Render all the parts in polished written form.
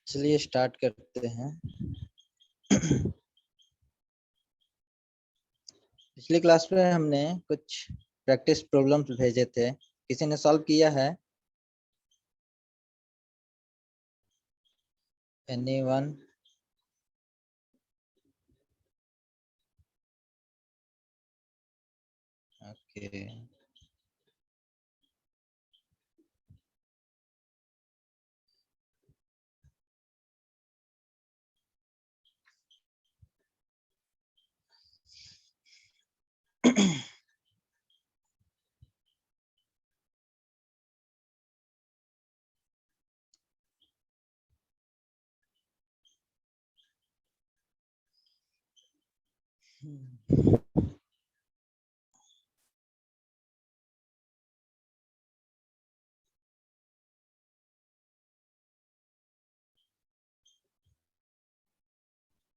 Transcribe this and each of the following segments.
चलिए स्टार्ट करते हैं। पिछली क्लास में हमने कुछ प्रैक्टिस प्रॉब्लम्स भेजे थे, किसी ने सॉल्व किया है? एनीवन? ओके,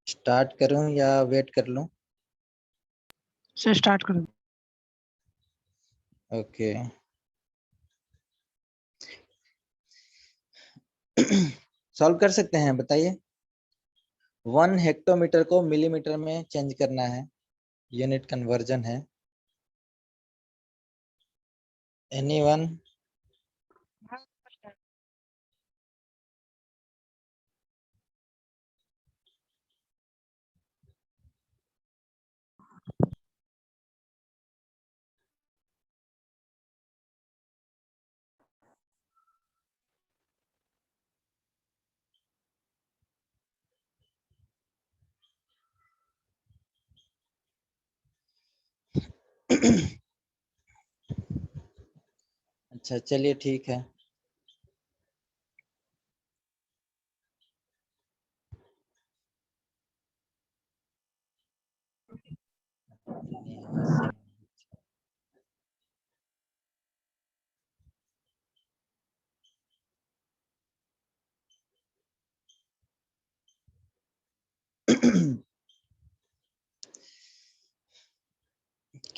स्टार्ट करूं या वेट कर लूं? से स्टार्ट करो। ओके। सॉल्व कर सकते हैं, बताइए। 1 हेक्टोमीटर को मिलीमीटर में चेंज करना है, यूनिट कन्वर्जन है। एनीवन? अच्छा, चलिए ठीक है।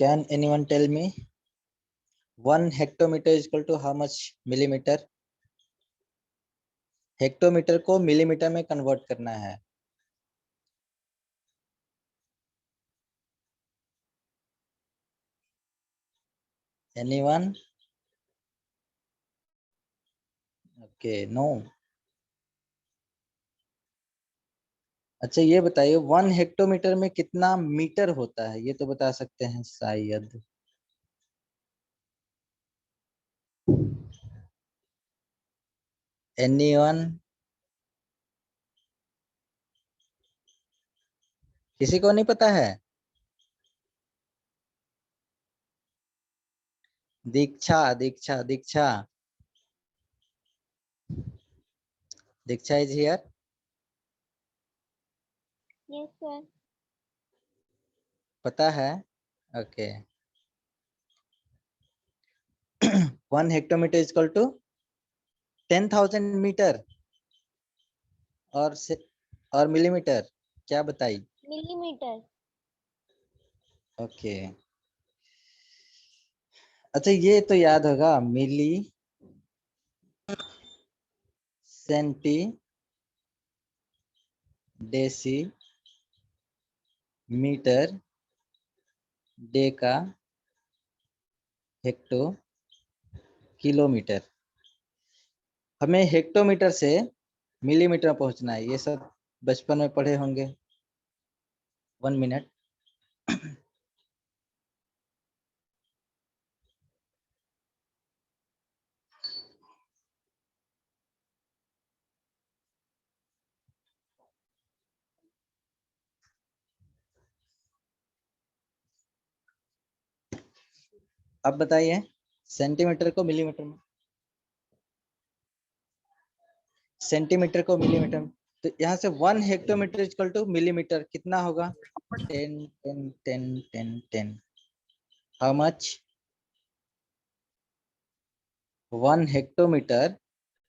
Can anyone tell me 1 hectometer is equal to how much millimeter? Hectometre को मिलीमीटर में कन्वर्ट करना है। एनीवन? Okay, no. अच्छा, ये बताइए 1 हेक्टोमीटर में कितना मीटर होता है, ये तो बता सकते हैं शायद। एनीवन? किसी को नहीं पता है? Diksha Diksha Diksha Diksha is here? Yes, sir. पता है? Okay. 1 hectometre is equal to 10,000 metre और मिलीमीटर क्या बताई? Millimeter. ओके। अच्छा, ये तो याद होगा, milli, centi, deci, metre, deca, hecto, kilometre. हमें हेक्टोमीटर से मिलीमीटर पहुंचना है, ये सब बचपन में पढ़े होंगे। 1 मिनट। अब बताइए सेंटीमीटर को मिलीमीटर में, सेंटीमीटर को मिलीमीटर में, तो यहाँ से 1 हेक्टोमीटर इक्वल टू मिलीमीटर कितना होगा? 10 10 10 10 10। How much? 1 hectometre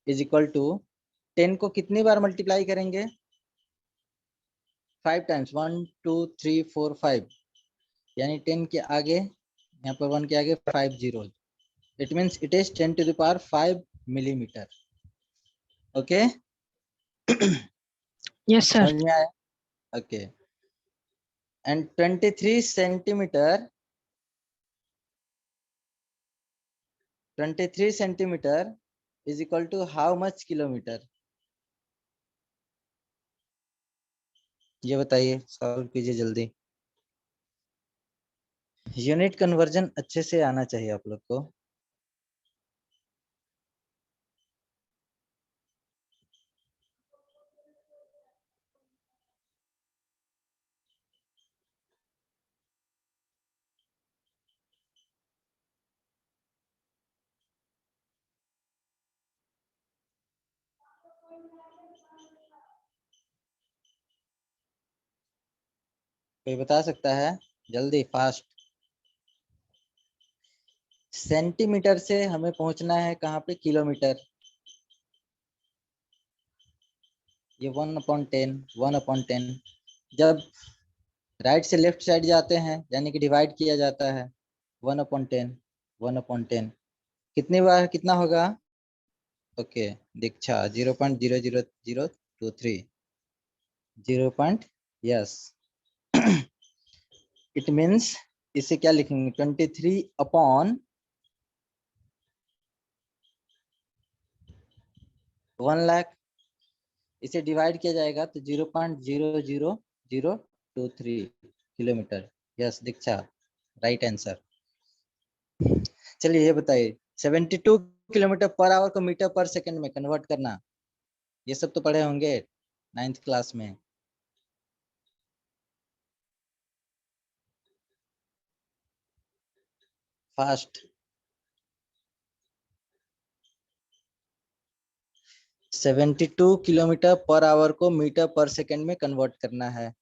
is equal to 10 को कितनी बार मल्टीप्लाई करेंगे? 5 टाइम्स। 1 2 3 4 5, यानी 10 के आगे, यहाँ पर 1 के आगे 5 जीरो। It means it is 10 to the power 5 millimeter. Okay. Yes sir. समझ में आया? Okay. And 23 centimetre 23 centimetre is equal to how much kilometre? ये बताइए, सॉल्व कीजिए जल्दी। यूनिट कन्वर्जन अच्छे से आना चाहिए आप लोग को। कोई बता सकता है? जल्दी, फास्ट। सेंटीमीटर से हमें पहुंचना है कहाँ पे? किलोमीटर। ये 1/10 1/10। जब राइट से लेफ्ट साइड जाते हैं यानी कि डिवाइड किया जाता है, 1/10 1/10 कितनी बार कितना होगा? Okay, Diksha 0.00023 yes. It means इसे क्या लिखेंगे? 23/1 लाख। इसे डिवाइड किया जाएगा तो 0.00023 किलोमीटर। यस दीक्षा, राइट आंसर। चलिए ये बताइए, 72 किलोमीटर पर आवर को मीटर पर सेकंड में कन्वर्ट करना, ये सब तो पढ़े होंगे 9th क्लास में। फास्ट। 72 किलोमीटर पर आवर को मीटर पर सेकंड में कन्वर्ट करना है।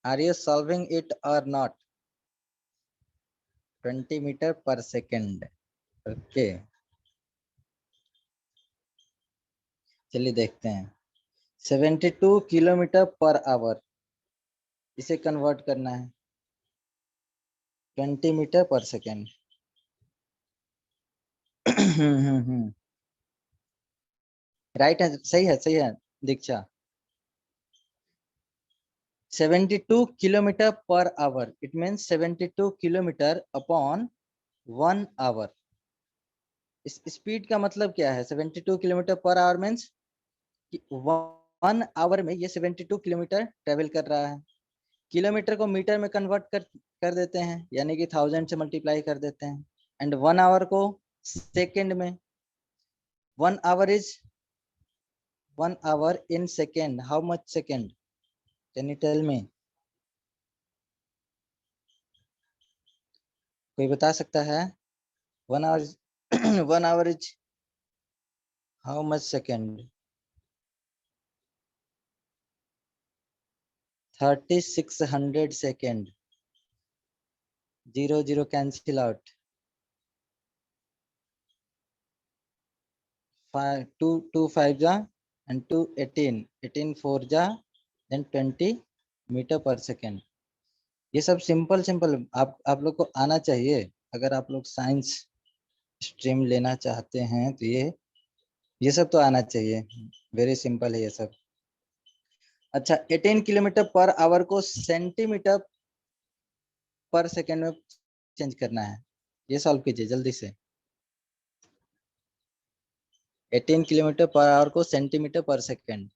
आर यू सॉल्विंग इट और नॉट? 20 मीटर पर सेकंड। ओके, चलिए देखते हैं। 72 किलोमीटर पर आवर, इसे कन्वर्ट करना है 20 मीटर पर सेकंड। राइट है, सही है, सही है Diksha. 72 kilometre per hour, it means 72 kilometre upon 1 hour. इस स्पीड का मतलब क्या है? 72 kilometre per hour means 1 our में ये 72 किलोमीटर ट्रेवल कर रहा है। किलोमीटर को मीटर में कन्वर्ट कर देते हैं, यानी कि 1000 से मल्टीप्लाई कर देते हैं। एंड 1 आवर को सेकेंड में, 1 hour is 1 hour in second, how much second? Can you tell me? कोई बता सकता है? 1 hour 1 hour is how much second? 3600 second. 0 0 cancel out। 2 2 5 जा and 2 18 18 4 जा then 20 मीटर पर सेकेंड। ये सब सिंपल सिंपल आप लोग को आना चाहिए। अगर आप लोग साइंस स्ट्रीम लेना चाहते हैं तो ये सब तो आना चाहिए। वेरी सिंपल है ये सब। अच्छा, 18 किलोमीटर पर आवर को सेंटीमीटर पर सेकेंड में चेंज करना है, ये सॉल्व कीजिए जल्दी से। 18 किलोमीटर पर आवर को सेंटीमीटर पर सेकेंड।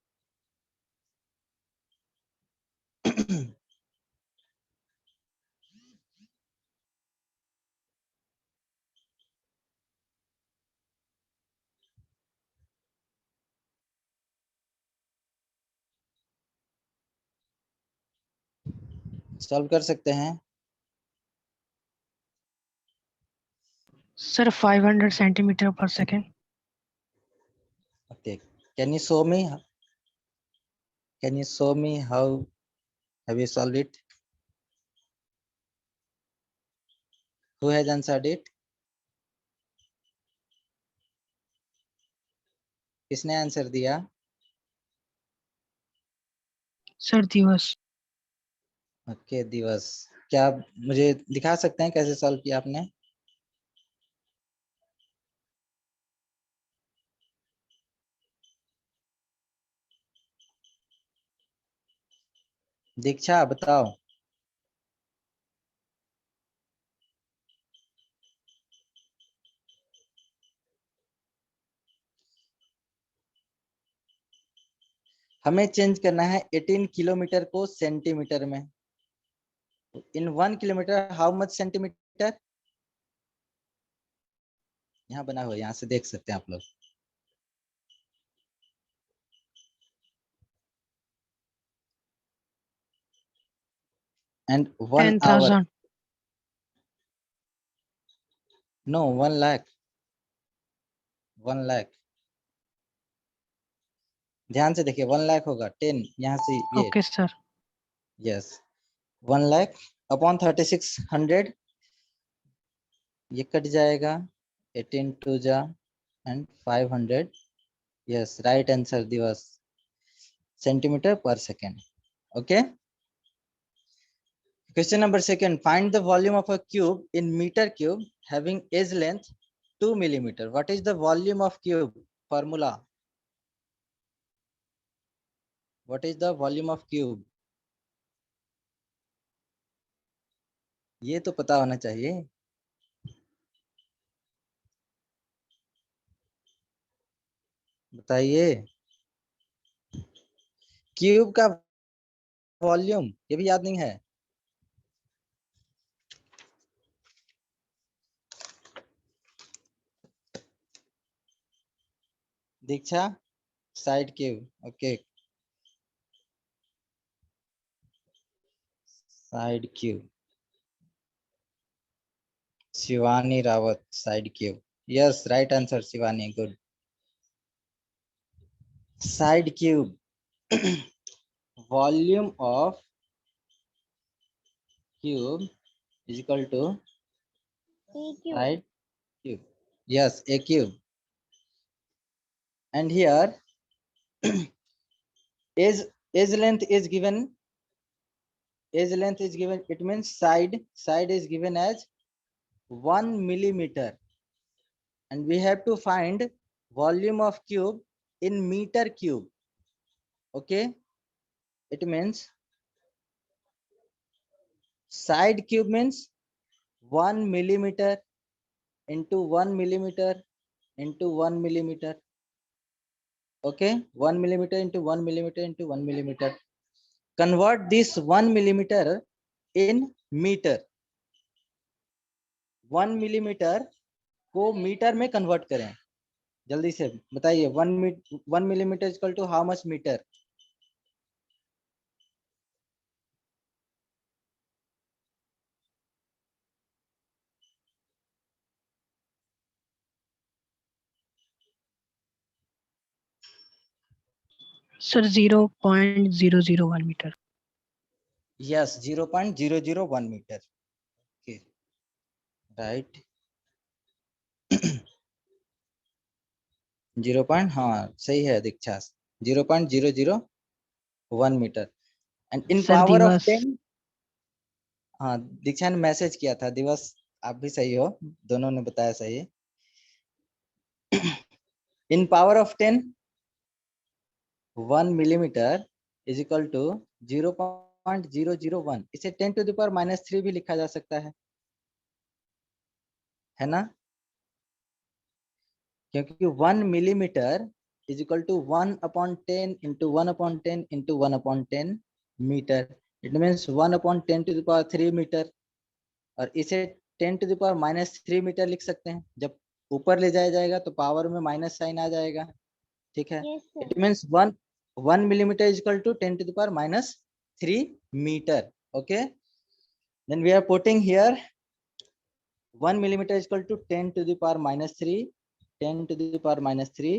सॉल्व कर सकते हैं? सर 500 सेंटीमीटर पर second. Okay, can you show me? Can you show me how have you solved it? Who has answered it? किसने आंसर दिया? सर दिवस। ओके दिवस, क्या आप मुझे दिखा सकते हैं कैसे सॉल्व किया आपने? दीक्षा बताओ। हमें चेंज करना है 18 किलोमीटर को सेंटीमीटर में। इन 1 किलोमीटर हाउ मच सेंटीमीटर? यहाँ बना हुआ, यहाँ से देख सकते हैं आप लोग। And 1 hour, 10,000. No 1 lakh, 1 lakh. ध्यान से देखिए, 1 लाख होगा 10, यहाँ से ये, Okay, sir. Yes 1 lakh upon 3600, ये कट जाएगा 18 टू जा एंड 500, यस राइट आंसर दिवस, सेंटीमीटर पर second. Okay, question number 2, find the volume of a cube in meter cube having edge length 2 millimeter. What is the volume of cube? Formula. What is the volume of cube? ये तो पता होना चाहिए। बताइए, cube का volume ये भी याद नहीं है? Diksha, side cube, okay, side cube. Shivani Rawat, side cube, yes right answer Shivani, good. Side cube, volume of cube is equal to EQ. side cube. Yes, a cube. And here edge length is given. Edge length is given. It means side is given as 1 millimeter, and we have to find volume of cube in meter cube. Okay, it means side cube means 1 millimeter into 1 millimeter into 1 millimeter. Okay, 1 millimeter into 1 millimeter into 1 millimeter. Convert this 1 millimeter in meter. 1 millimeter को metre में convert करें, जल्दी से बताइए। 1 millimeter equal to how much metre? Sir, 0.001 meter. Yes 0.001 metre. Okay, right. 0. हाँ सही है Diksha, 0.001 metre. And in Sir, power of Divas. 10, हाँ दीक्षा ने मैसेज किया था, दिवस आप भी सही हो, दोनों ने बताया सही है। इन power of 10, 1 millimeter is equal to 0.001। इसे 10 to the power -3 भी लिखा जा सकता है ना? क्योंकि 1 millimeter is equal to 1/10 into 1/10 into 1/10 मीटर। It means 1/10 to the power 3 metre, और इसे 10 to the power -3 मीटर लिख सकते हैं। जब ऊपर ले जाया जाएगा तो पावर में माइनस साइन आ जाएगा, ठीक है? Yes, sir. It means 1 millimeter is equal to 10 to the power -3 meter. Okay, then we are putting here 1 millimeter is equal to 10 to the power -3, 10 to the power -3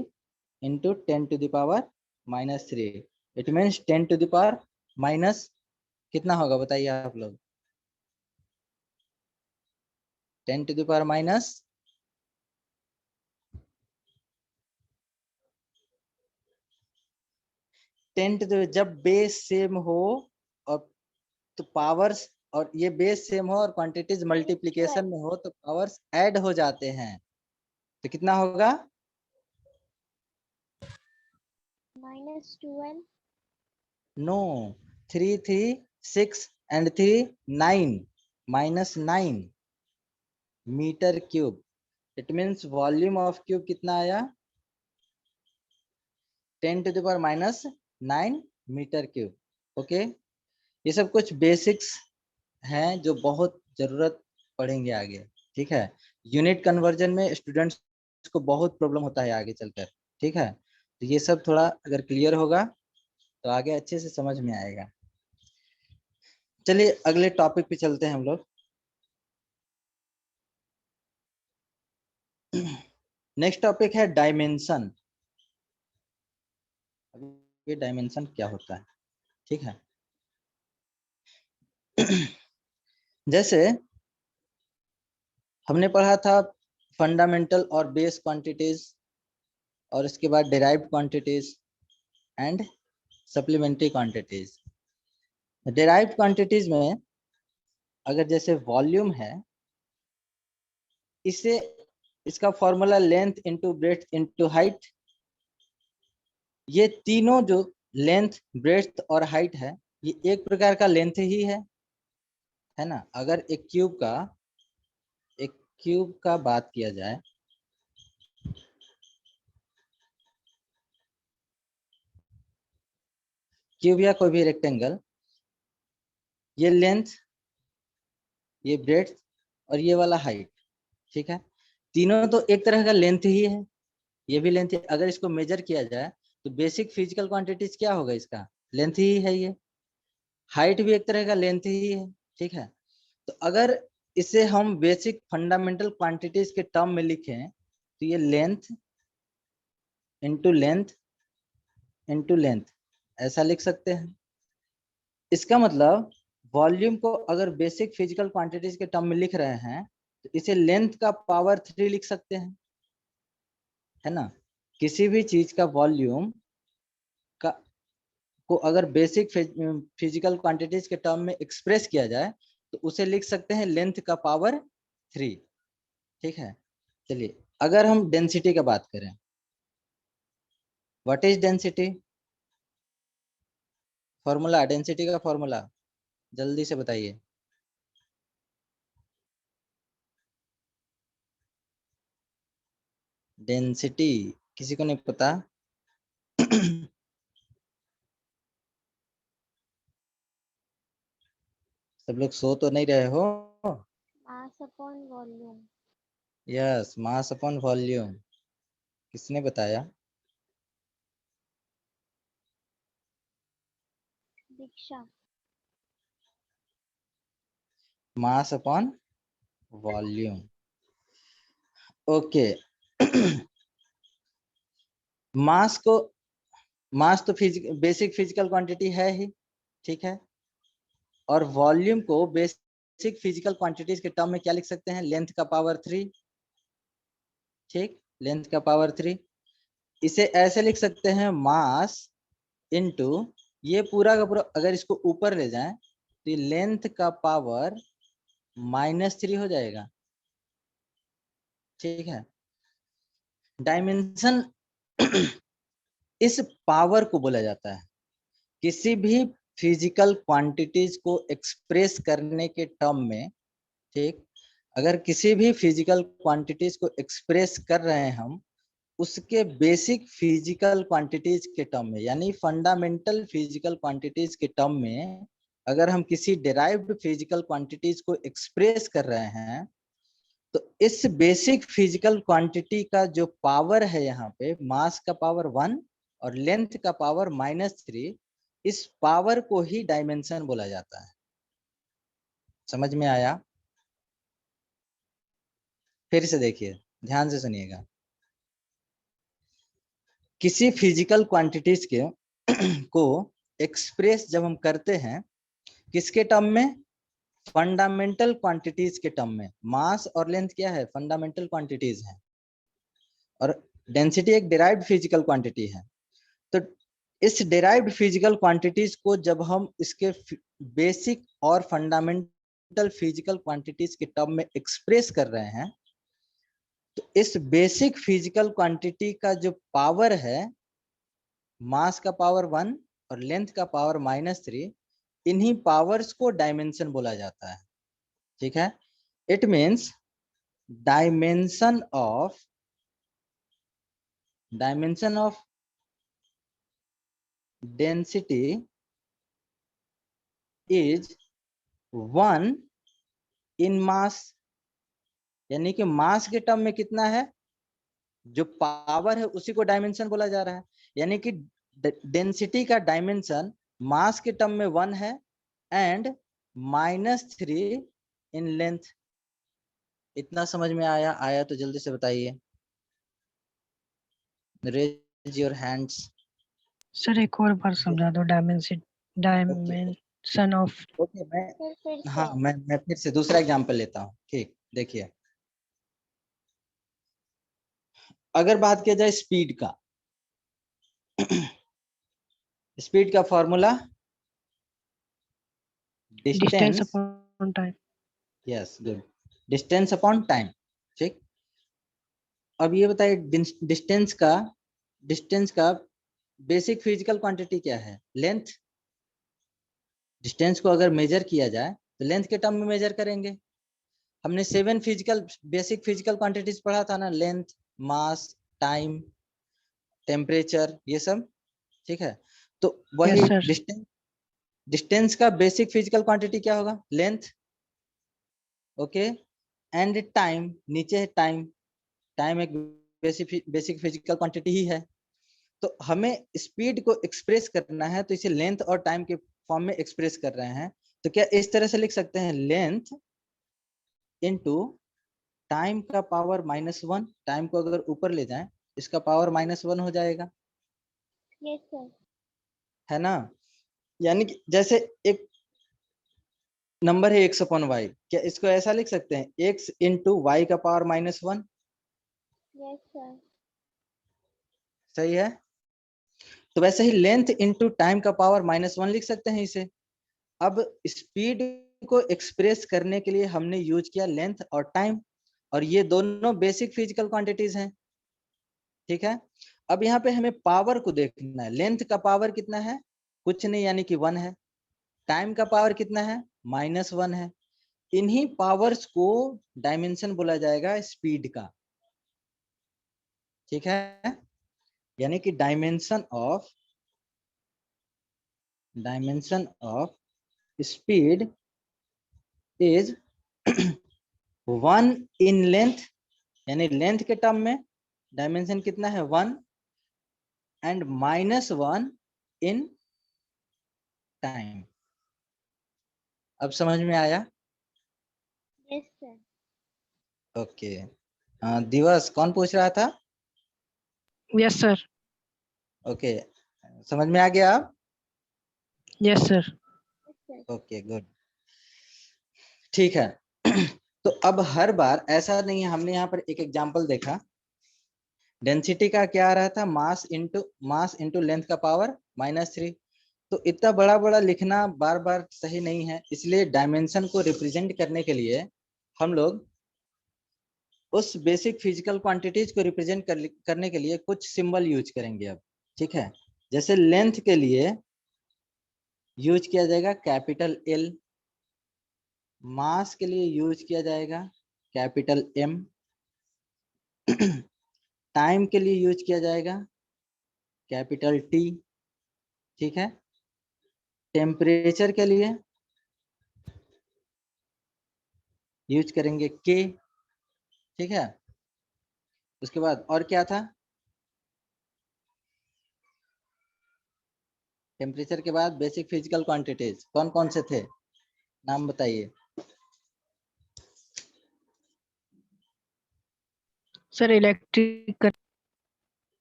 into 10 to the power -3। it means 10 to the power minus कितना होगा बताइए आप लोग? 10 to the power minus 10 to the, जब base same हो और तो powers, और ये बेस सेम हो और क्वांटिटीज मल्टीप्लिकेशन में हो तो पावर्स ऐड हो जाते हैं, तो कितना होगा? -12. No, 3 3 6 and 3 9 -9 metre cube. It means volume of cube कितना आया 10⁻⁹ मीटर क्यूब। ओके, ये सब कुछ बेसिक्स हैं जो बहुत जरूरत पड़ेंगे आगे। ठीक है, यूनिट कन्वर्जन में स्टूडेंट्स को बहुत प्रॉब्लम होता है आगे चलकर। ठीक है, तो ये सब थोड़ा अगर क्लियर होगा तो आगे अच्छे से समझ में आएगा। चलिए अगले टॉपिक पे चलते हैं हम लोग। नेक्स्ट टॉपिक है डायमेंशन। ये डायमेंशन क्या होता है? ठीक है, जैसे हमने पढ़ा था फंडामेंटल और बेस क्वांटिटीज, और इसके बाद derived quantities and supplementary quantities. Derived quantities में अगर जैसे वॉल्यूम है, इसे इसका formula length into breadth into height. ये तीनों जो लेंथ ब्रेड्थ और हाइट है, ये एक प्रकार का लेंथ ही है ना। अगर एक क्यूब का बात किया जाए, क्यूब या कोई भी रेक्टेंगल, ये लेंथ, ये ब्रेड्थ और ये वाला हाइट। ठीक है, तीनों तो एक तरह का लेंथ ही है, ये भी लेंथ है। अगर इसको मेजर किया जाए तो बेसिक फिजिकल क्वांटिटीज क्या होगा, इसका लेंथ ही है। ये हाइट भी एक तरह का लेंथ ही है। ठीक है, तो अगर इसे हम बेसिक फंडामेंटल क्वांटिटीज के टर्म में लिखें तो ये length into length into length ऐसा लिख सकते हैं। इसका मतलब वॉल्यूम को अगर बेसिक फिजिकल क्वांटिटीज के टर्म में लिख रहे हैं तो इसे लेंथ का पावर 3 लिख सकते हैं, है ना। किसी भी चीज का वॉल्यूम का को अगर बेसिक फिजिकल क्वांटिटीज के टर्म में एक्सप्रेस किया जाए तो उसे लिख सकते हैं लेंथ का पावर 3। ठीक है, चलिए अगर हम डेंसिटी की बात करें, what is density? Formula, density का फॉर्मूला जल्दी से बताइए। डेंसिटी किसी को नहीं पता? सब लोग सो तो नहीं रहे हो? Mass upon volume. Yes, mass upon volume. किसने बताया? Diksha. Mass upon volume. Okay. Mass को, मास तो बेसिक फिजिकल क्वांटिटी है ही। ठीक है, और वॉल्यूम को बेसिक फिजिकल क्वांटिटीज के टर्म में क्या लिख सकते हैं? लेंथ का पावर 3। ठीक, लेंथ का पावर 3। इसे ऐसे लिख सकते हैं मास इनटू ये पूरा का पूरा, अगर इसको ऊपर ले जाएं तो ये लेंथ का पावर -3 हो जाएगा। ठीक है, डायमेंशन इस पावर को बोला जाता है। किसी भी फिजिकल क्वांटिटीज को एक्सप्रेस करने के टर्म में, ठीक, अगर किसी भी फिजिकल क्वांटिटीज को एक्सप्रेस कर रहे हैं हम उसके बेसिक फिजिकल क्वांटिटीज के टर्म में, यानी फंडामेंटल फिजिकल क्वांटिटीज के टर्म में, अगर हम किसी डिराइव्ड फिजिकल क्वांटिटीज को एक्सप्रेस कर रहे हैं तो इस बेसिक फिजिकल क्वांटिटी का जो पावर है यहाँ पे, मास का पावर 1 और लेंथ का पावर -3, इस पावर को ही डायमेंशन बोला जाता है। समझ में आया? फिर से देखिए, ध्यान से सुनिएगा। किसी फिजिकल क्वांटिटीज के को एक्सप्रेस जब हम करते हैं किसके टर्म में? फंडामेंटल क्वांटिटीज के टर्म में। मास और लेंथ क्या है? फंडामेंटल क्वांटिटीज है, और डेंसिटी एक डिराइव्ड फिजिकल क्वांटिटी है। तो इस डिराइव्ड फिजिकल क्वांटिटीज को जब हम इसके बेसिक और फंडामेंटल फिजिकल क्वांटिटीज के टर्म में एक्सप्रेस कर रहे हैं तो इस बेसिक फिजिकल क्वांटिटी का जो पावर है, मास का पावर 1 और लेंथ का पावर -3, इन्हीं पावर्स को डायमेंशन बोला जाता है। ठीक है, it means dimension of density is 1 इन मास, यानी कि मास के टर्म में कितना है, जो पावर है उसी को डायमेंशन बोला जा रहा है। यानी कि डेंसिटी का डायमेंशन मास के टर्म में 1 है एंड -3 इन लेंथ। इतना समझ में आया तो जल्दी से बताइए, रेज योर हैंड्स। सर एक और बार समझा दो, डायमेंशन ऑफ। ओके, मैं सर फिर हाँ से। मैं फिर से दूसरा एग्जांपल लेता हूँ। ठीक, देखिए, अगर बात किया जाए स्पीड का, स्पीड का formula distance distance, upon time. Yes good, distance upon time. ठीक, अब ये बताइए डिस्टेंस का बेसिक फिजिकल क्वांटिटी क्या है, लेंथ। डिस्टेंस को अगर मेजर किया जाए तो लेंथ के टर्म में मेजर करेंगे। हमने 7 बेसिक फिजिकल क्वांटिटीज पढ़ा था ना, लेंथ, मास, टाइम, टेम्परेचर, ये सब। ठीक है, तो यस वही सर। डिस्टेंस का बेसिक फिजिकल क्वांटिटी क्या होगा, लेंथ। ओके, एंड टाइम, नीचे है टाइम। टाइम एक बेसिक फिजिकल क्वांटिटी ही है। तो हमें स्पीड को एक्सप्रेस करना है, तो इसे लेंथ और टाइम के फॉर्म में एक्सप्रेस कर रहे हैं। तो क्या इस तरह से लिख सकते हैं, लेंथ इनटू टाइम का पावर -1। टाइम को अगर ऊपर ले जाएं, इसका पावर -1 हो जाएगा, यस सर। है ना। यानी कि जैसे एक नंबर है x/y, क्या इसको ऐसा लिख सकते हैं, x इंटू वाई का पावर -1। Yes sir. सही है, तो वैसे ही लेंथ इंटू टाइम का पावर -1 लिख सकते हैं इसे। अब स्पीड को एक्सप्रेस करने के लिए हमने यूज किया लेंथ और टाइम, और ये दोनों बेसिक फिजिकल क्वांटिटीज हैं। ठीक है, अब यहाँ पे हमें पावर को देखना है। लेंथ का पावर कितना है, कुछ नहीं, यानी कि 1 है। टाइम का पावर कितना है, -1 है। इन्हीं पावर्स को डायमेंशन बोला जाएगा स्पीड का। ठीक है, यानी कि dimension of speed is 1 in length, यानी लेंथ के टर्म में डायमेंशन कितना है, 1, एंड -1 इन टाइम। अब समझ में आया। Yes sir. ओके, दिवस कौन पूछ रहा था। Yes sir. ओके, समझ में आ गया अब। Yes sir. ओके गुड, ठीक है। तो अब हर बार ऐसा नहीं है, हमने यहाँ पर एक एग्जांपल देखा, डेंसिटी का क्या आ रहा था, मास इंटू लेंथ का पावर -3। तो इतना बड़ा बड़ा लिखना बार बार सही नहीं है, इसलिए डायमेंशन को रिप्रेजेंट करने के लिए हम लोग उस बेसिक फिजिकल क्वांटिटीज को रिप्रेजेंट करने के लिए कुछ सिंबल यूज करेंगे अब। ठीक है, जैसे लेंथ के लिए यूज किया जाएगा कैपिटल L, मास के लिए यूज किया जाएगा कैपिटल M, टाइम के लिए यूज किया जाएगा कैपिटल T। ठीक है, टेम्परेचर के लिए यूज करेंगे K। ठीक है, उसके बाद और क्या था, टेम्परेचर के बाद बेसिक फिजिकल क्वांटिटीज कौन कौन से थे, नाम बताइए। Sir electric,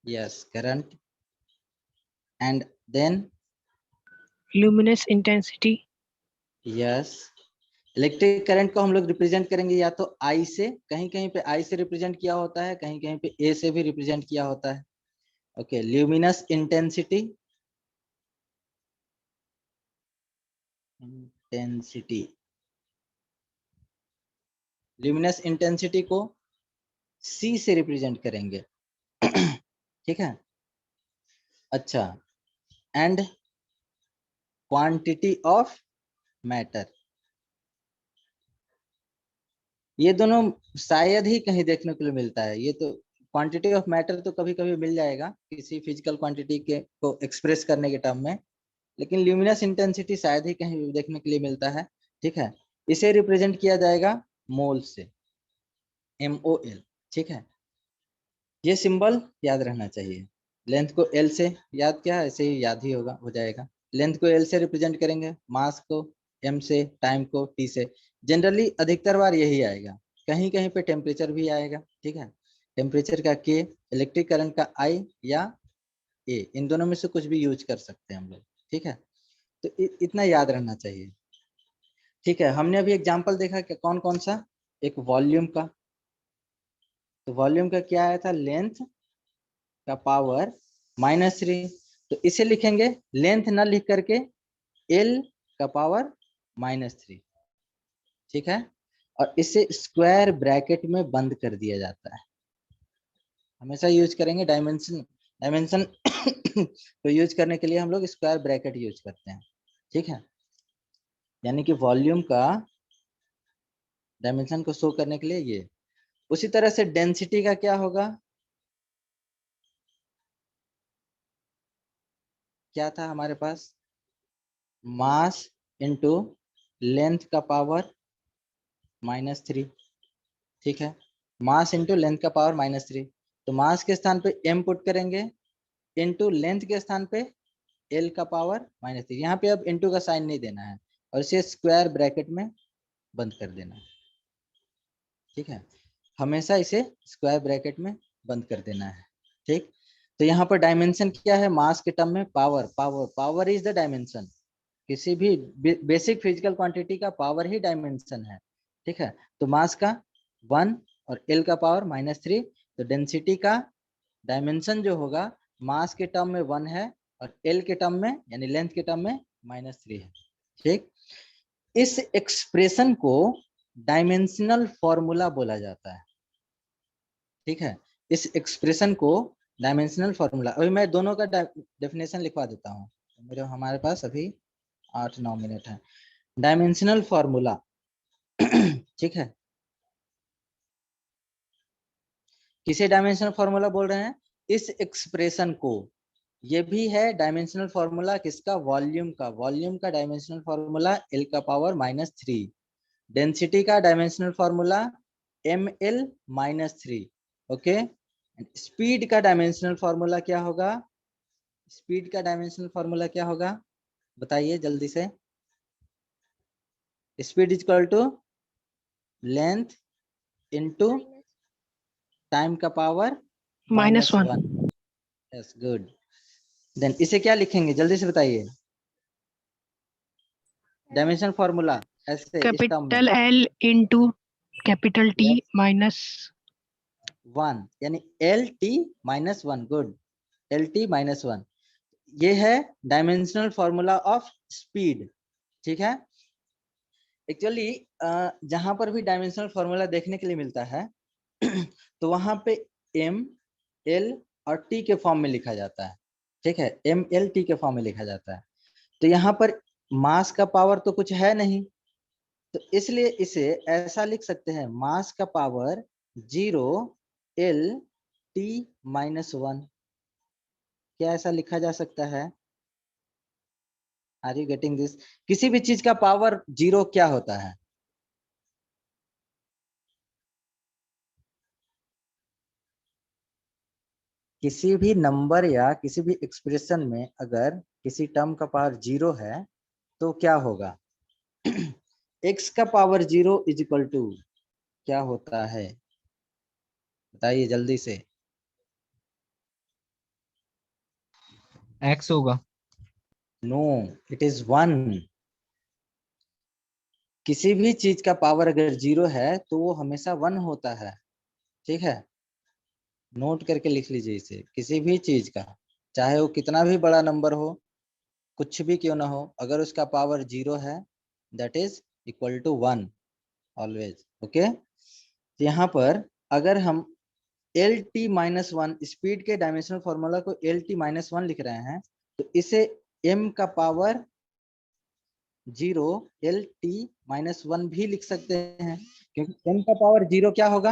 yes, current, and then luminous intensity. Yes, electric current को हम लोग रिप्रेजेंट करेंगे या तो I से, कहीं कहीं पे I से रिप्रेजेंट किया होता है, कहीं कहीं पे A से भी रिप्रेजेंट किया होता है। Okay, luminous intensity luminous intensity को C से रिप्रेजेंट करेंगे। ठीक है, अच्छा, एंड क्वांटिटी ऑफ मैटर। ये दोनों शायद ही कहीं देखने को मिलता है। ये तो क्वांटिटी ऑफ मैटर तो कभी कभी मिल जाएगा किसी फिजिकल क्वांटिटी के को एक्सप्रेस करने के टर्म में, लेकिन ल्यूमिनस इंटेंसिटी शायद ही कहीं देखने के लिए मिलता है। ठीक है, इसे रिप्रेजेंट किया जाएगा मोल से, MOL। ठीक है, ये सिंबल याद रहना चाहिए। लेंथ को L से याद किया, ऐसे ही याद ही होगा, हो जाएगा। लेंथ को L से रिप्रेजेंट करेंगे, मास को M से, टाइम को T से। जनरली अधिकतर बार यही आएगा, कहीं कहीं पे टेम्परेचर भी आएगा। ठीक है, टेम्परेचर का K, इलेक्ट्रिक करंट का I या A, इन दोनों में से कुछ भी यूज कर सकते हैं हम लोग। ठीक है, तो इतना याद रहना चाहिए। ठीक है, हमने अभी एग्जाम्पल देखा कि कौन कौन सा, एक वॉल्यूम का, तो वॉल्यूम का क्या आया था, लेंथ का पावर -3। तो इसे लिखेंगे लेंथ ना लिख करके L का पावर -3। ठीक है, और इसे स्क्वायर ब्रैकेट में बंद कर दिया जाता है। हमेशा यूज करेंगे डायमेंशन तो यूज करने के लिए हम लोग स्क्वायर ब्रैकेट यूज करते हैं। ठीक है, यानी कि वॉल्यूम का डायमेंशन को शो करने के लिए ये। उसी तरह से डेंसिटी का क्या होगा, क्या था हमारे पास, मास इनटू लेंथ का पावर -3। ठीक है, मास इनटू लेंथ का पावर -3। तो मास के स्थान पे m पुट करेंगे, इनटू लेंथ के स्थान पे L का पावर -3। यहाँ पे अब इनटू का साइन नहीं देना है और इसे स्क्वायर ब्रैकेट में बंद कर देना है। ठीक है, हमेशा इसे स्क्वायर ब्रैकेट में बंद कर देना है। ठीक, तो यहाँ पर डायमेंशन क्या है, मास के टर्म में power, power is the dimension. किसी भी बेसिक फिजिकल क्वांटिटी का पावर ही डायमेंशन है। ठीक है, तो मास का 1 और L का पावर -3, तो डेंसिटी का डायमेंशन जो होगा मास के टर्म में 1 है और L के टर्म में यानी लेंथ के टर्म में -3 है। ठीक, इस एक्सप्रेशन को डायमेंशनल फॉर्मूला बोला जाता है। ठीक है, इस एक्सप्रेशन को डायमेंशनल फॉर्मूला, अभी मैं दोनों का डेफिनेशन लिखवा देता हूँ, मेरे हमारे पास अभी 8-9 मिनट है। डायमेंशनल फॉर्मूला ठीक है, किसे डायमेंशनल फॉर्मूला बोल रहे हैं, इस एक्सप्रेशन को। ये भी है डायमेंशनल फॉर्मूला किसका, वॉल्यूम का। वॉल्यूम का डायमेंशनल फॉर्मूला L का पावर -3। डेंसिटी का dimensional formula ML -3। Okay, speed का डायमेंशनल फॉर्मूला क्या होगा, स्पीड का डायमेंशनल फॉर्मूला क्या होगा, बताइए जल्दी से। Speed is equal to length into time का पावर -1 -1। Yes, good. देन इसे क्या लिखेंगे, जल्दी से बताइए, डायमेंशन फॉर्मूला ऐसे इस टर्म में। Capital L into capital T minus 1 यानी LT -1। गुड, LT -1 ये है डायमेंशनल फॉर्मूला ऑफ स्पीड। ठीक है, एक्चुअली जहां पर भी डायमेंशनल फॉर्मूला देखने के लिए मिलता है तो वहां पे M, L और T के फॉर्म में लिखा जाता है। ठीक है, M, L, T के फॉर्म में लिखा जाता है। तो यहाँ पर मास का पावर तो कुछ है नहीं, तो इसलिए इसे ऐसा लिख सकते हैं, मास का पावर 0 L T -1। क्या ऐसा लिखा जा सकता है, आर यू गेटिंग दिस। किसी भी चीज का पावर 0 क्या होता है, किसी भी नंबर या किसी भी एक्सप्रेशन में अगर किसी टर्म का पावर 0 है तो क्या होगा x का पावर 0 इज इक्वल टू क्या होता है, बताइए जल्दी से। x होगा। No, it is 1। किसी भी चीज का पावर अगर 0 है तो वो हमेशा 1 होता है। ठीक है, नोट करके लिख लीजिए इसे, किसी भी चीज का चाहे वो कितना भी बड़ा नंबर हो, कुछ भी क्यों ना हो, अगर उसका पावर 0 है that is equal to 1 always. Okay, यहाँ पर अगर हम LT -1 स्पीड के डायमेंशनल फॉर्मूला को LT -1 लिख रहे हैं, तो इसे M का power zero L T minus one भी लिख सकते हैं, क्योंकि m का पावर जीरो क्या होगा,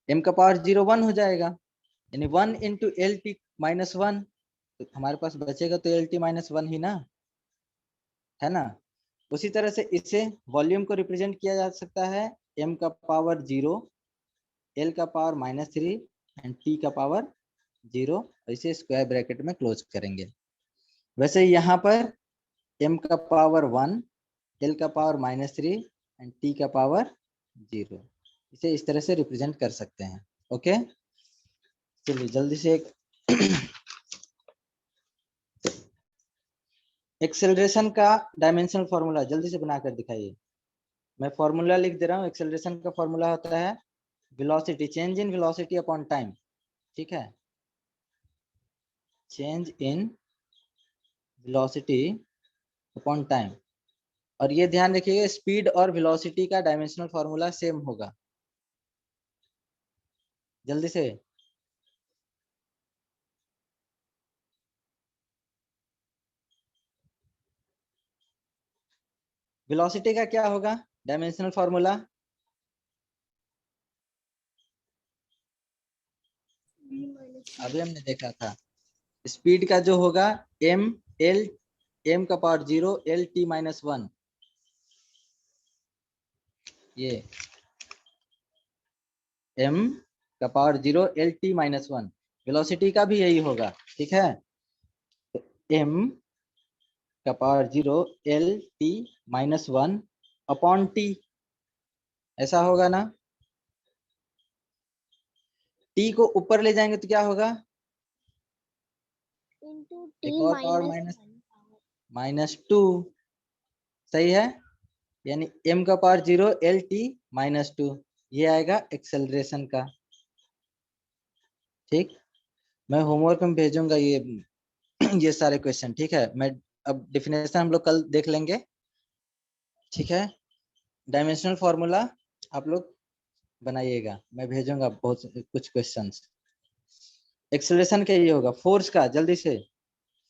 m का पावर जीरो वन हो जाएगा, यानी one into L T minus one, तो हमारे पास बचेगा तो एल टी माइनस वन ही ना, है ना। उसी तरह से इसे वॉल्यूम को रिप्रेजेंट किया जा सकता है m का पावर जीरो, l का power minus three and t का पावर जीरो, इसे स्क्वायर ब्रैकेट में क्लोज करेंगे। वैसे यहाँ पर m का पावर वन, l का power minus three and t का पावर जीरो, इसे इस तरह से रिप्रेजेंट कर सकते हैं। ओके, चलिए जल्दी से एक एक्सेलरेशन का डायमेंशनल फॉर्मूला जल्दी से बनाकर दिखाइए। मैं फॉर्मूला लिख दे रहा हूँ। एक्सेलरेशन का फॉर्मूला होता है velocity, change in velocity upon time, ठीक है, change in velocity upon time. और ये ध्यान रखिएगा स्पीड और वेलोसिटी का डायमेंशनल फॉर्मूला सेम होगा। जल्दी से वेलोसिटी का क्या होगा डायमेंशनल फॉर्मूला, अभी हमने देखा था। स्पीड का जो होगा m l, m का power zero l t minus one, ये m का power zero l t minus one. Velocity का भी यही होगा, ठीक है, तो m का power zero l t minus one upon t, ऐसा होगा ना। t को ऊपर ले जाएंगे तो क्या होगा, into एक t और power minus minus 1 power. Minus two, सही है, यानी m का power zero l t minus two, ये आएगा एक्सेलरेशन का। ठीक, मैं होमवर्क में भेजूंगा ये सारे क्वेश्चन, ठीक है। मैं अब डेफिनेशन हम लोग कल देख लेंगे, ठीक है। डायमेंशनल फॉर्मूला आप लोग बनाइएगा, मैं भेजूंगा बहुत कुछ क्वेश्चंस। एक्सेलरेशन का ये होगा फोर्स का, जल्दी से,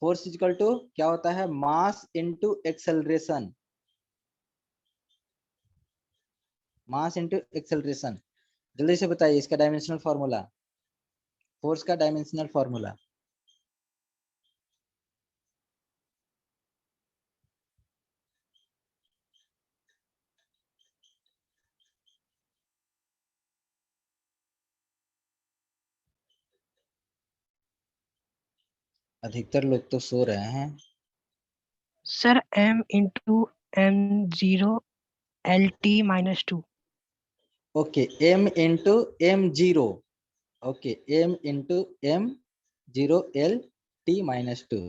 फोर्स इक्वल टू क्या होता है, mass into acceleration, mass into acceleration. जल्दी से बताइए इसका डायमेंशनल फॉर्मूला, फोर्स का डायमेंशनल फॉर्मूला। अधिकतर लोग तो सो रहे हैं। Sir m into m zero L T minus two. Okay, m into M zero, okay, m into M zero L T minus two,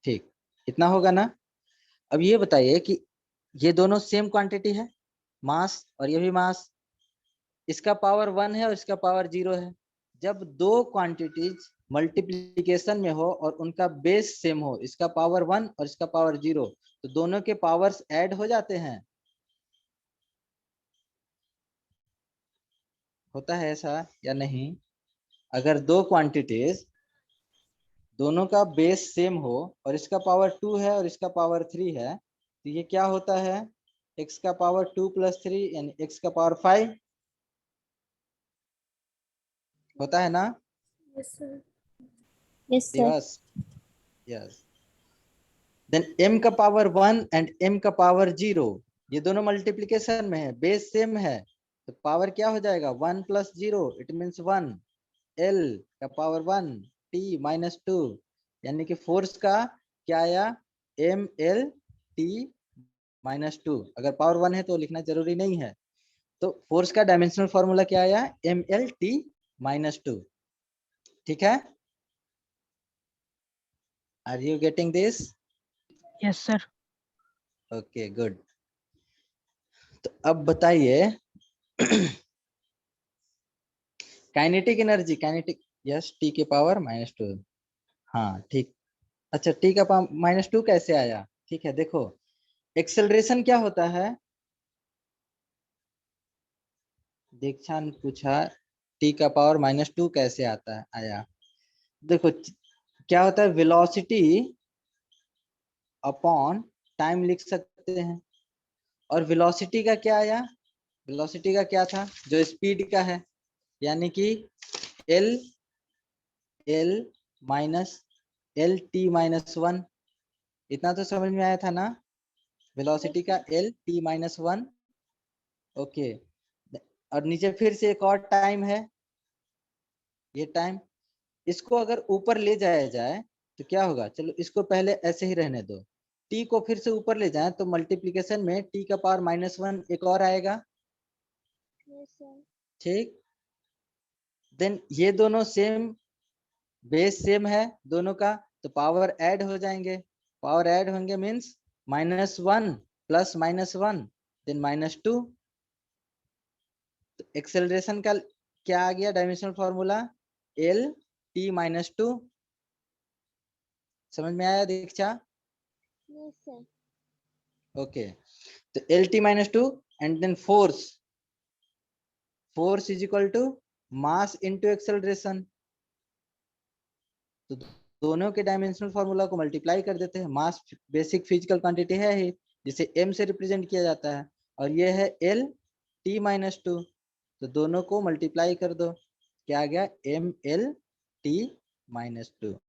ठीक, इतना होगा ना। अब ये बताइए कि ये दोनों सेम क्वांटिटी है, मास और ये भी मास, इसका पावर वन है और इसका पावर जीरो है। जब दो क्वांटिटीज मल्टीप्लीकेशन में हो और उनका बेस सेम हो, इसका पावर वन और इसका पावर जीरो, तो दोनों के पावर्स ऐड हो जाते हैं, होता है ऐसा या नहीं। अगर दो क्वांटिटीज दोनों का बेस सेम हो और इसका पावर टू है और इसका पावर थ्री है, तो ये क्या होता है, x का पावर टू प्लस थ्री यानी x का पावर फाइव, होता है ना। Yes, sir. Yes, sir. दिवस, यस। देन m का पावर वन एंड m का पावर जीरो, ये दोनों मल्टीप्लीकेशन में है, बेस सेम है, तो पावर क्या हो जाएगा, one plus zero it means one, l का power one t minus two, यानी कि फोर्स का क्या आया, m l t minus two. अगर पावर वन है तो लिखना जरूरी नहीं है। तो फोर्स का डायमेंशनल फॉर्मूला क्या आया, M L T minus two, ठीक है। Are you getting this? Yes sir. Okay good. तो अब बताइए kinetic energy, kinetic, yes, T के पावर माइनस टू, हाँ ठीक। अच्छा, टी का पावर माइनस टू कैसे आया, ठीक है, देखो एक्सेलरेशन क्या होता है, दीक्षा ने पूछा टी का पावर माइनस टू कैसे आता है, आया, देखो क्या होता है, वेलोसिटी अपॉन टाइम लिख सकते हैं। और वेलोसिटी का क्या आया, वेलोसिटी का क्या था, जो स्पीड का है, यानी कि L minus L T minus one, इतना तो समझ में आया था ना, वेलोसिटी का L T minus one. Okay, और नीचे फिर से एक और टाइम है, ये टाइम, इसको अगर ऊपर ले जाया जाए तो क्या होगा, चलो इसको पहले ऐसे ही रहने दो, टी को फिर से ऊपर ले जाए तो मल्टीप्लीकेशन में टी का पावर माइनस वन एक और आएगा, ठीक। देन ये दोनों सेम, बेस सेम है दोनों का, तो पावर ऐड हो जाएंगे, पावर ऐड होंगे means minus one plus minus one then minus two. Acceleration का क्या आ गया dimensional formula, L T minus two. समझ में आया दीक्षा? ओके, तो L T minus two and then force, force is equal to mass into acceleration. तो दोनों के डायमेंशनल फॉर्मूला को मल्टीप्लाई कर देते हैं, मास बेसिक फिजिकल क्वांटिटी है ही, जिसे m से रिप्रेजेंट किया जाता है, और ये है एल टी माइनस टू, तो दोनों को मल्टीप्लाई कर दो, क्या आ गया, M L T minus to.